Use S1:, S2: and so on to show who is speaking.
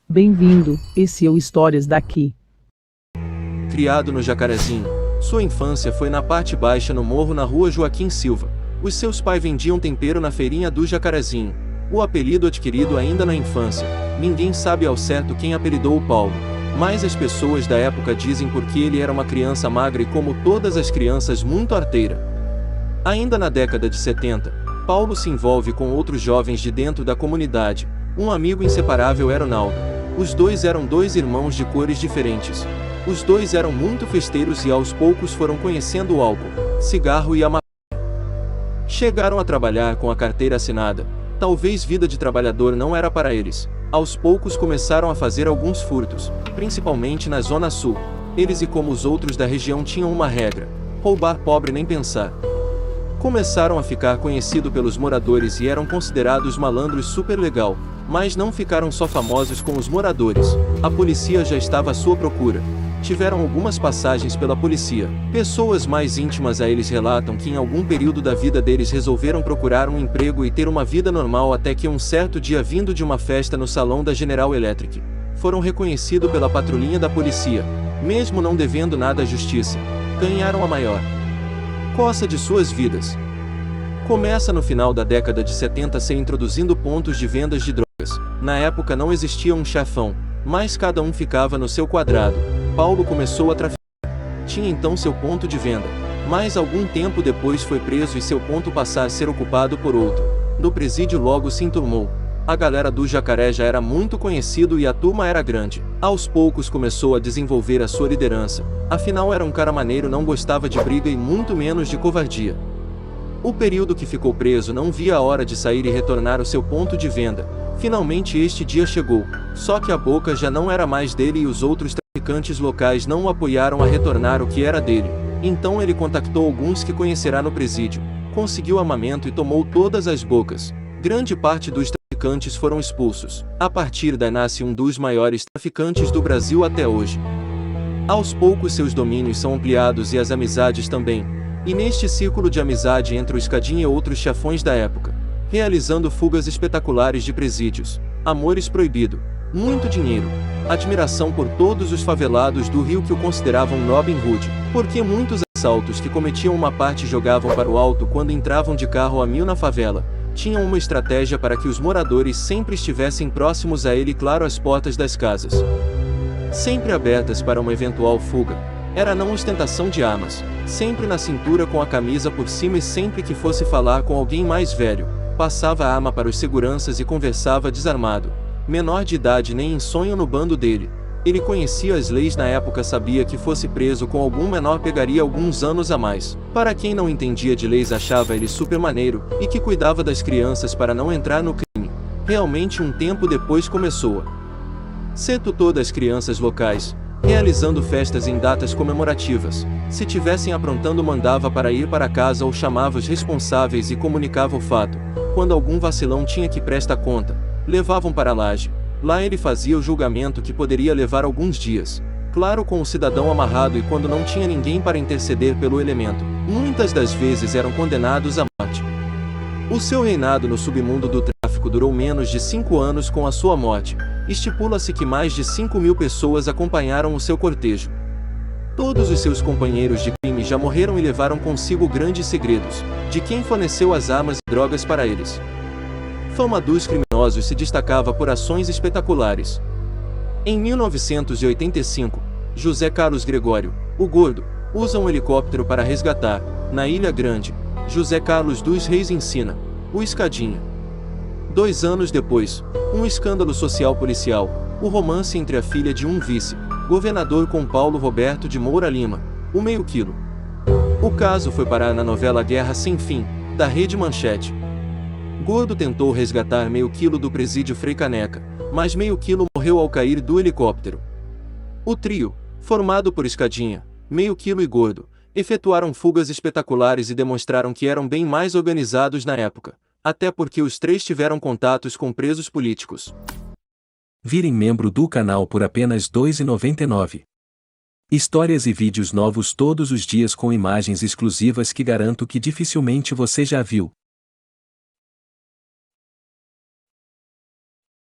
S1: Bem-vindo, esse é o Histórias daqui.
S2: Criado no Jacarezinho, sua infância foi na parte baixa no morro na rua Joaquim Silva. Os seus pais vendiam tempero na feirinha do Jacarezinho. O apelido adquirido ainda na infância. Ninguém sabe ao certo quem apelidou o Paulo, mas as pessoas da época dizem porque ele era uma criança magra e, como todas as crianças, muito arteira. Ainda na década de 70, Paulo se envolve com outros jovens de dentro da comunidade. Um amigo inseparável era o Naldo. Os dois eram dois irmãos de cores diferentes. Os dois eram muito festeiros e aos poucos foram conhecendo o álcool, cigarro e a maconha. Chegaram a trabalhar com a carteira assinada. Talvez vida de trabalhador não era para eles. Aos poucos começaram a fazer alguns furtos, principalmente na Zona Sul. Eles, e como os outros da região, tinham uma regra: roubar pobre nem pensar. Começaram a ficar conhecidos pelos moradores e eram considerados malandros super legal, mas não ficaram só famosos com os moradores. A polícia já estava à sua procura. Tiveram algumas passagens pela polícia. Pessoas mais íntimas a eles relatam que em algum período da vida deles resolveram procurar um emprego e ter uma vida normal, até que um certo dia, vindo de uma festa no salão da General Electric, foram reconhecidos pela patrulhinha da polícia. Mesmo não devendo nada à justiça, ganharam a maior coça de suas vidas. Começa no final da década de 70 se introduzindo pontos de vendas de drogas. Na época não existia um chefão, mas cada um ficava no seu quadrado. Paulo começou a traficar. Tinha então seu ponto de venda, mas algum tempo depois foi preso e seu ponto passou a ser ocupado por outro. No presídio logo se enturmou. A galera do Jacaré já era muito conhecido e a turma era grande. Aos poucos começou a desenvolver a sua liderança. Afinal era um cara maneiro, não gostava de briga e muito menos de covardia. O período que ficou preso não via a hora de sair e retornar ao seu ponto de venda. Finalmente este dia chegou, só que a boca já não era mais dele e os outros traficantes locais não o apoiaram a retornar o que era dele. Então ele contactou alguns que conhecerá no presídio, conseguiu armamento e tomou todas as bocas. Grande parte dos traficantes foram expulsos. A partir daí nasce um dos maiores traficantes do Brasil até hoje. Aos poucos seus domínios são ampliados e as amizades também. E neste círculo de amizade entra o Escadinha e outros chefões da época, realizando fugas espetaculares de presídios, amores proibido, muito dinheiro, admiração por todos os favelados do Rio que o consideravam Robin Hood, porque muitos assaltos que cometiam uma parte jogavam para o alto quando entravam de carro a 1000 na favela. Tinham uma estratégia para que os moradores sempre estivessem próximos a ele, e claro, as portas das casas sempre abertas para uma eventual fuga. Era não ostentação de armas, sempre na cintura com a camisa por cima, e sempre que fosse falar com alguém mais velho, passava a arma para os seguranças e conversava desarmado. Menor de idade nem em sonho no bando dele. Ele conhecia as leis na época, sabia que fosse preso com algum menor pegaria alguns anos a mais. Para quem não entendia de leis achava ele super maneiro, e que cuidava das crianças para não entrar no crime. Realmente um tempo depois começou a ser tutor das crianças locais, realizando festas em datas comemorativas. Se tivessem aprontando mandava para ir para casa ou chamava os responsáveis e comunicava o fato. Quando algum vacilão tinha que prestar conta, levavam para a laje. Lá ele fazia o julgamento, que poderia levar alguns dias. Claro, com o cidadão amarrado, e quando não tinha ninguém para interceder pelo elemento, muitas das vezes eram condenados à morte. O seu reinado no submundo do tráfico durou menos de 5 anos. Com a sua morte, estipula-se que mais de 5.000 pessoas acompanharam o seu cortejo. Todos os seus companheiros de crime já morreram e levaram consigo grandes segredos, de quem forneceu as armas e drogas para eles. Fama dos criminosos se destacava por ações espetaculares. Em 1985, José Carlos Gregório, o Gordo, usa um helicóptero para resgatar, na Ilha Grande, José Carlos dos Reis ensina, o Escadinha. 2 anos depois, um escândalo social policial, o romance entre a filha de um vice-governador com Paulo Roberto de Moura Lima, o meio quilo. O caso foi parar na novela Guerra Sem Fim, da Rede Manchete. Gordo tentou resgatar meio quilo do presídio Frei Caneca, mas meio quilo morreu ao cair do helicóptero. O trio, formado por Escadinha, meio quilo e Gordo, efetuaram fugas espetaculares e demonstraram que eram bem mais organizados na época, até porque os 3 tiveram contatos com presos políticos.
S3: Virem membro do canal por apenas R$ 2,99. Histórias e vídeos novos todos os dias com imagens exclusivas que garanto que dificilmente você já viu.